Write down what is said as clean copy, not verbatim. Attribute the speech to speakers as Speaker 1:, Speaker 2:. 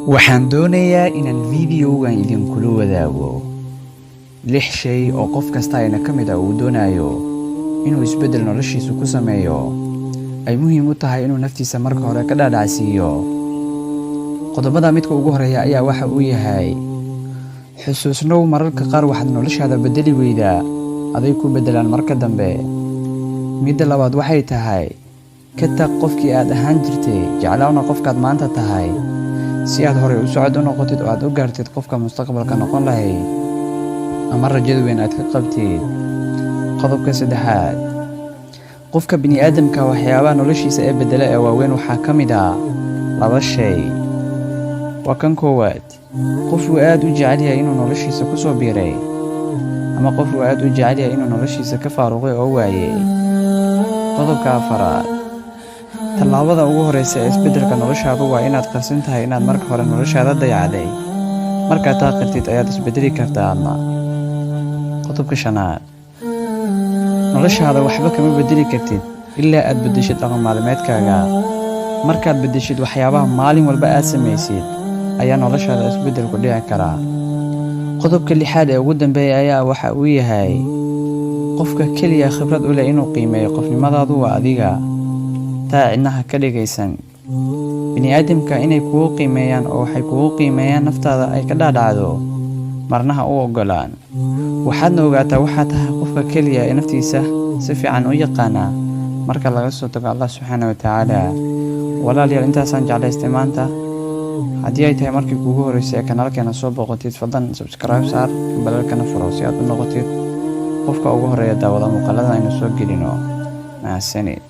Speaker 1: waxaan doonayaa inaan videogan idinkula wadaago 6 shay oo qof kasta ayna ka mid ah uu doonayo inuu isbedel noloshiisa ku sameeyo ay muhiim u tahay inuu naftiisa marka hore ka dhaadhacsiiyo. qodobada midka ugu horeeya ayaa waxa uu yahay xusuusnow mararka qaar waxaad noloshaada bedeli weydaa aday ku bedelaan marka dambe. midda labaad waxay tahay ka tag qofkii aad ahaan jirtay, jeclaawna qofkaad maanta tahay si aad hore u socod u noqotid oo aad u gaartid qofka mustaqbalka noqon lahayd ama rajada weyn aad ka qabtid. qodobka saddexaad, qofka bini'aadamka waxyaabaha noloshiisa ee bedela ee waaweyn waxaa ka mid ah 2 shay. waa kan koowaad, qof uu aad u jecel yahay inuu noloshiisa ku soo biiray ama qof uu aad u jecel yahay inuu noloshiisa ka faaruqay oo waayey. qodobka afaraad, tallaabada ugu horeysa ee isbedelka noloshaadu waa inaad qarsan tahay inaad marka hore noloshaada dayacday. markaad taa qirtid ayaad isbedeli kartaa adna. qodobka shanaad, noloshaada waxba kama bedeli kartid ilaa aad bedeshid dhaqan maalmeedkaaga. markaad bedeshid waxyaabaha maalin walba aad samaysid ayaa noloshaada isbedel ku dhici karaa. qodobka 6aad ee ugu dambeeya ayaa waxa uu yahay qofka keliya khibrad u leh inuu qiimeeyo qofnimadaadu waa adiga. taa cidnaha ka dhigaysan. bini'aadamka inay kugu qiimeeyaan oo waxay kugu qiimeeyaan naftaada ay ka dhaadhacdo marnaha u ogolaan. waxaadna ogaataa waxaad tahay qofka keliya ee naftiisa si fiican u yaqaana marka laga soo tago Allah subxaanahu wa tacaala. walaalayaal, intaasaan jeclaystay maanta. haddii ay tahay markii kuugu horeysay ee kanaalkeena soo booqatid, fadlan subscribe saar, balalkana furo si aad u noqotid qofka ugu horeeya daawada muuqaalada aynu soo gelino. mahadsanid.